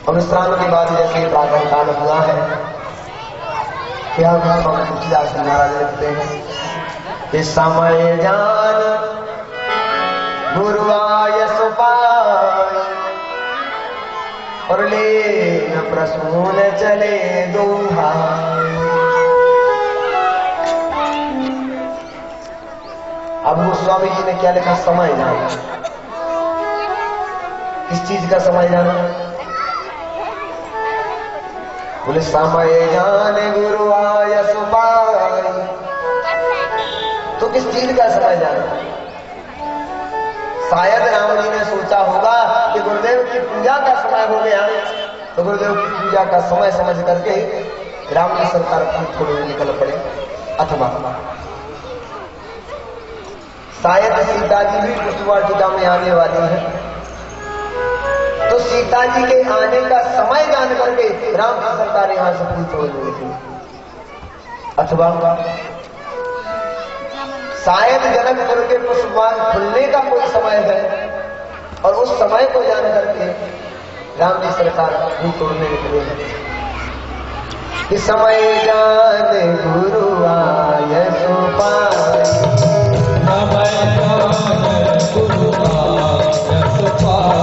और विश्राम के बाद जैसे प्रातः काल हुआ है, क्या तुलसीदास महाराज लिखते हैं कि समय जान गुरु आय सुपाय और ले न प्रसून चले दो भाई। अब गोस्वामी जी ने क्या लिखा? समय जाना। किस चीज का समय जाना? बोले समय जाने गुरु आय सुपाय। तो किस चीज का समय जाना? शायद राम जी ने सोचा होगा कि गुरुदेव की पूजा का समय हो गया, तो गुरुदेव की पूजा का समय समझ करके राम जी सरकार थोड़े निकल पड़े। अथवा शायद सीता जी भी कुसुमा टीका में आने वाली है, तो सीता जी के आने का समय जान करके राम जी सरकार यहां से फूल तोड़ने निकली। अथवा शायद जनकपुर के पुष्पबाग खुलने का कोई समय है और उस समय को जान करके राम जी सरकार फूल तोड़ने निकले हैं कि समय जाने गुरु आय सुपाय। समय जाने गुरु आय सुपाय।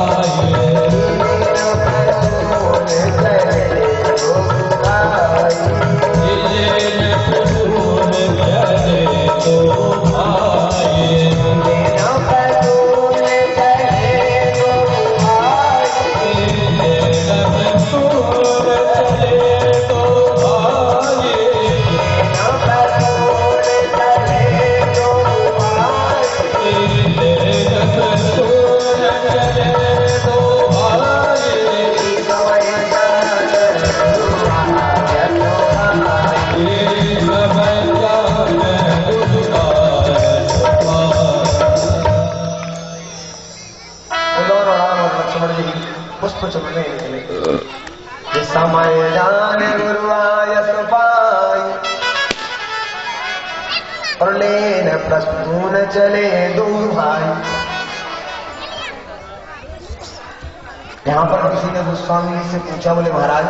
समय जाने गुरु आय सुपाय और लेन प्रसून चले दो भाई। यहां पर किसी ने गोस्वामी जी से पूछा, बोले महाराज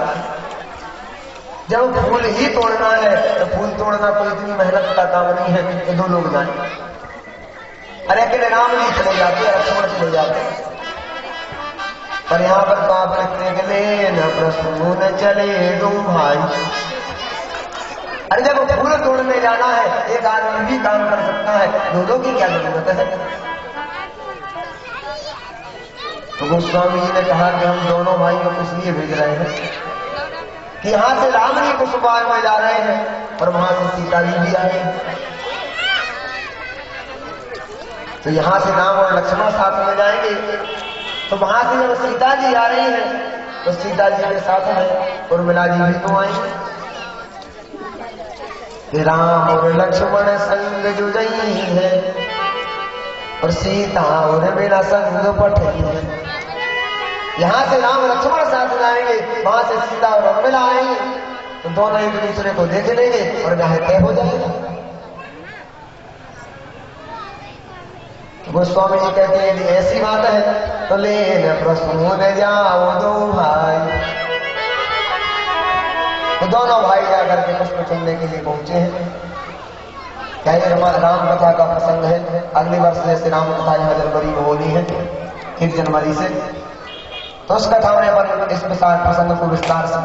जब फूल ही तोड़ना है तो फूल तोड़ना कोई इतनी मेहनत का काम नहीं है कि दो लोग जाए। अरे अकेले राम जी चले जाते, लक्ष्मण चले जाते, पर यहाँ पर तो आप लिखते के लेन प्रसून चले दो भाई। अरे जब फूल तोड़ने जाना है एक आदमी भी काम कर सकता है, दो की क्या जरूरत है? तो गोस्वामी जी ने कहा कि हम दोनों भाइयों को इसलिए भेज रहे हैं कि यहां से राम जी पुष्पबाग में जा रहे हैं और वहां से सीता जी भी आए हैं, तो यहां से राम और लक्ष्मण साथ में जाएंगे, तो वहां से जब सीता जी आ रही हैं तो सीता जी के साथ है उर्मिला जी भी तो आएंगे। राम और लक्ष्मण संग जुड़ई है और सीता और मेरा संग पठई है। यहां से राम लक्ष्मण साथ जाएंगे, वहां से सीता और उर्मिला आएंगे, तो दोनों एक दूसरे को देख लेंगे और गाहे तय हो जाएगा। गोस्वामी जी कहते हैं कि ऐसी बात है तो लेन प्रसून जाओ दो भाई। तो दोनों भाई जाकर के पुष्प चुनने के लिए पहुंचे हैं। क्या ये राम कथा का प्रसंग है? अगले वर्ष जैसे राम कथा यहाँ जनवरी में होनी है 1 जनवरी से, तो उस कथा में अपन इस प्रसंग को विस्तार से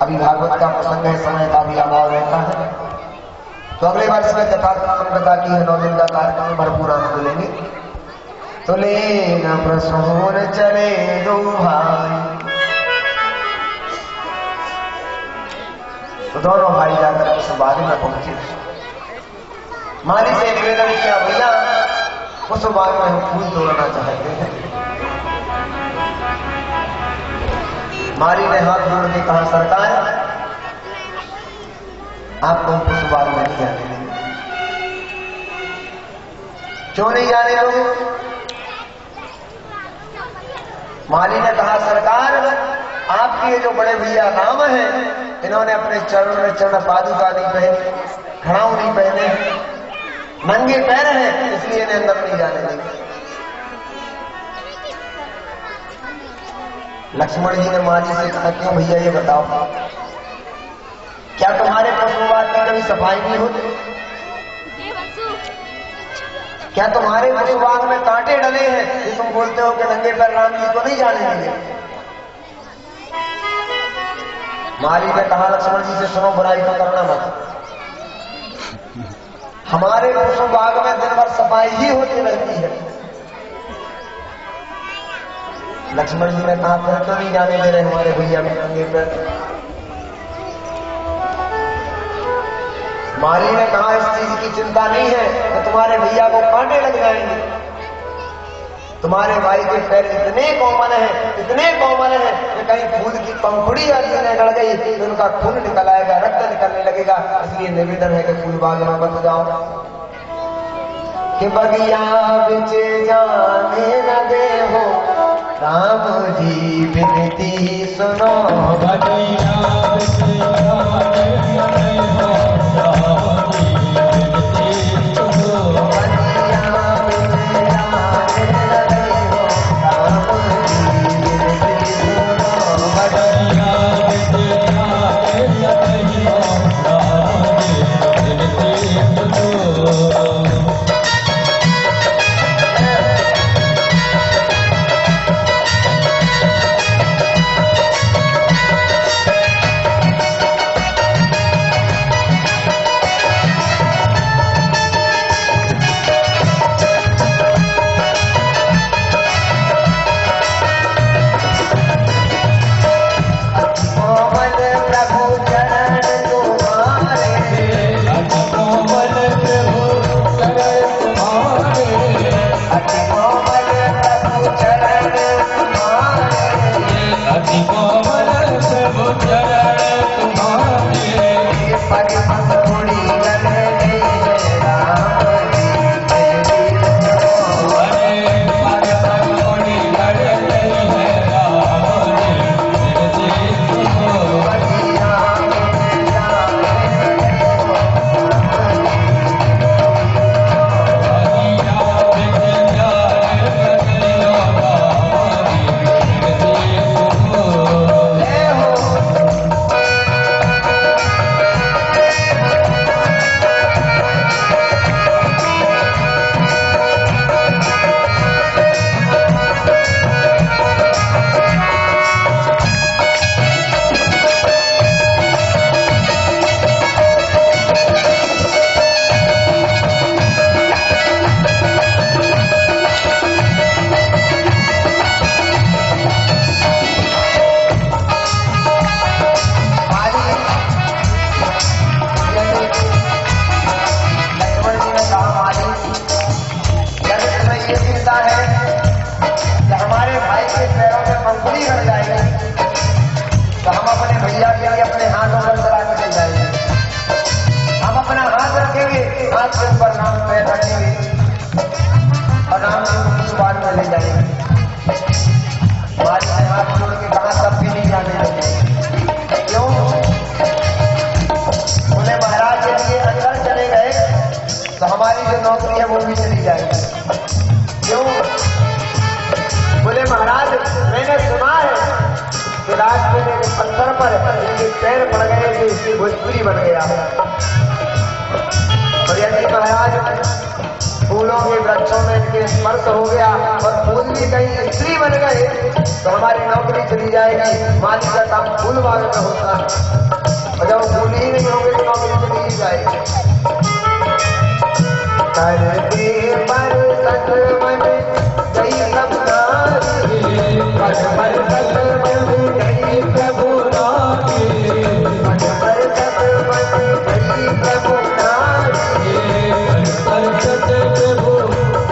अभी भागवत का प्रसंग है, समय का भी अभाव रहता है, तो अगले वर्ष में कथा की है 9 दिन का कार्यक्रम भरपूर आनंद लेंगे। तो लेन प्रसून चले दो भाई। तो दोनों भाई जाकर उस बाग में पहुंचे। माली से निवेदन किया, भैया उस बाग में हम फूल तोड़ना चाहते हैं। माली ने हाथ जोड़ के कहा, सरकार आपको उस बाग में नहीं जाने देंगे। क्यों नहीं जाने दोगे? माली ने कहा, सरकार आपके जो बड़े भैया राम हैं, इन्होंने अपने चरण में चरण पादुका नहीं पहनी, खड़ाऊ नहीं पहने, नंगे पैर हैं, इसलिए इन्हें अंदर नहीं जाने देंगे। लक्ष्मण जी ने माली से कहा, क्यों भैया ये बताओ, क्या तुम्हारे पशुवाद की कभी सफाई नहीं होती? क्या तुम्हारे पशुवाग में कांटे डले हैं कि तुम बोलते हो कि नंगे पैर राम जी को नहीं जाने देंगे? माली ने कहा, लक्ष्मण जी से सुनो, बुराई तो करना मत। हमारे पशुवाग में दिन भर सफाई ही होती रहती है। लक्ष्मण जी ने कहा, फिर तो नहीं जाने दे रहे हमारे भैया में नंगे पैर? माली ने कहा, इस चीज की चिंता नहीं है कि तुम्हारे भैया को कांटे लग जाएंगे। तुम्हारे भाई के पैर इतने कोमल हैं, इतने कोमल हैं कि कहीं फूल की पंखुड़ी ने गड़ गई तो उनका खून निकल आएगा, रक्त निकलने लगेगा। इसलिए निवेदन है कि फूल बाग में मत जाओ। कि बगिया बिच जाने न दे हो राम जी विनती सुनो। बगिया बिच जाने न दे हो राम जी विनती सुनो। भोजपुरी बन गया। और यदि महाराज फूलों के वृक्षों में इनके स्पर्श हो गया और फूल भी कहीं स्त्री बन गए तो हमारी नौकरी चली जाएगी। माली का काम फूल बाग में होता है और जब फूल ही नहीं होंगे तो नौकरी चली ही जाएगी। करके पर सत मन गई सब नारी, पर सत मन गई प्रभु नारी, पर सत मन गई प्रभु नारी, पर सत प्रभु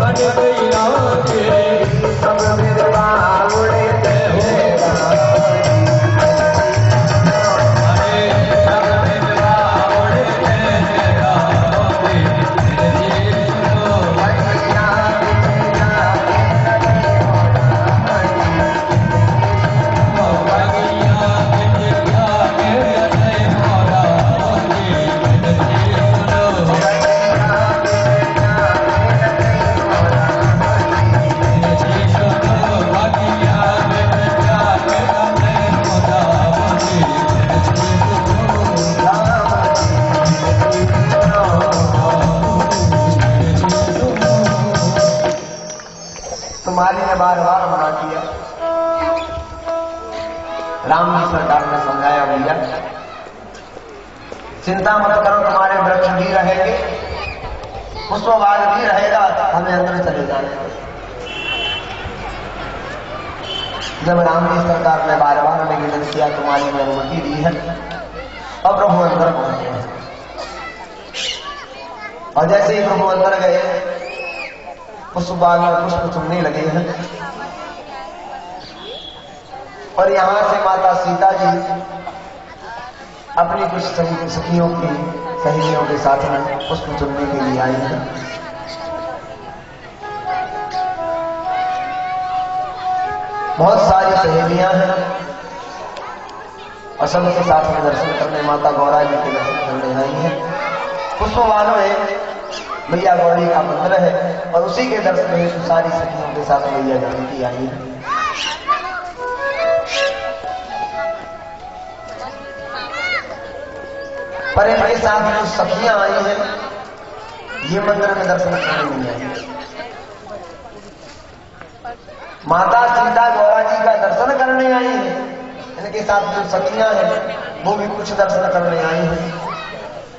बन गई नारी, सब मेरा उड़े बार बार मना किया। राम जी सरकार ने समझाया, भैया चिंता मत करो, तुम्हारे वृक्ष भी रहेंगे, पुष्पबाग भी रहेगा, हमें अंदर चले जाने दो। जब राम जी सरकार ने बार बार निवेदन किया, तुम्हारी में अनुमति दी है, अब प्रभु अंदर पहुंचे हैं। और जैसे ही प्रभु अंदर गए, पुष्पबाग में पुष्प चुनने लगे हैं। और यहां से माता सीता जी अपनी कुछ सखियों की सहेलियों के साथ में पुष्प चुनने के लिए आई हैं। बहुत सारी सहेलियां हैं और सबके साथ में दर्शन करने, माता गौरा जी के दर्शन करने आई हैं। पुष्पबाग में मैया गौरी का मंदिर है और उसी के दर्शन में सारी सखियों के साथ मैया जानकी आई है। पर इनके साथ जो सखियां आई हैं, ये मंदिर में दर्शन करने नहीं आई। माता सीता गौरा जी का दर्शन करने आई है, इनके साथ जो सखियां हैं वो भी कुछ दर्शन करने आई हैं।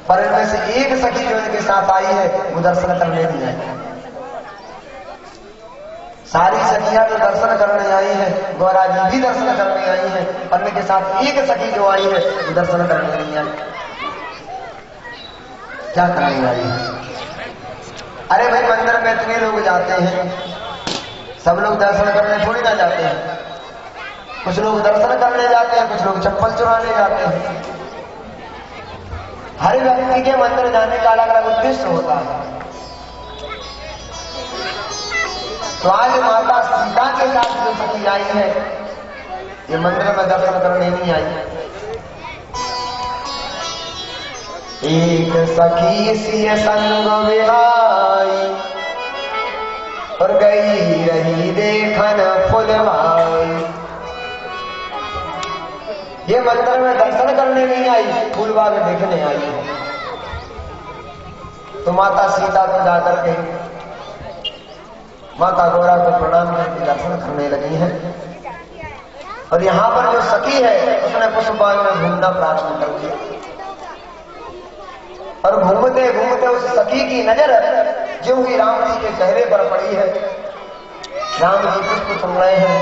पर इनमें से एक सखी जो इनके साथ आई है वो दर्शन करने नहीं आई। सारी सखियां तो दर्शन करने आई है, गौरा जी भी दर्शन करने आई है, पर इनके साथ एक सखी जो आई है वो दर्शन करने नहीं आई। क्या कराने वाली है? अरे भाई, मंदिर में इतने लोग जाते हैं, सब लोग दर्शन करने थोड़ी ना जाते हैं। कुछ लोग दर्शन करने जाते हैं, कुछ लोग चप्पल चुराने जाते हैं। हर व्यक्ति के मंदिर जाने का अलग अलग उद्देश्य होता है। तो आज माता सीता के साथ जो सखी आई है, ये मंदिर में दर्शन करने नहीं आई। एक सखी सिय संग विहाई और गई रही देखन फुलवाई। ये मंदिर में दर्शन करने नहीं आई, फूलबाग देखने आई है। तो माता सीता को जाकर के माता गौरा को प्रणाम करके दर्शन करने लगी है। और यहाँ पर जो सखी है उसने पुष्पबाग में घूमना प्रारंभ कर दिया। और घूमते घूमते उस सखी की नजर जो ही राम जी के चेहरे पर पड़ी है। राम जी पुष्प चुन रहे हैं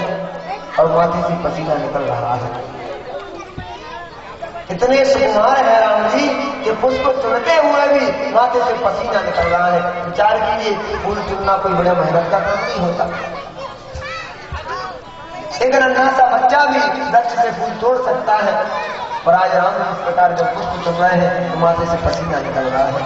और माथे से पसीना निकल रहा है। इतने सुकुमार है राम जी कि पुष्प चुनते हुए भी माथे से पसीना निकल रहा है। विचार कीजिए, फूल चुनना कोई बड़े मेहनत का काम नहीं होता। एक नन्हा सा बच्चा भी वृक्ष से फूल तोड़ सकता है, और आज राम जी इस प्रकार जब पुष्प चुन रहे हैं तो माथे से पसीना निकल रहा है।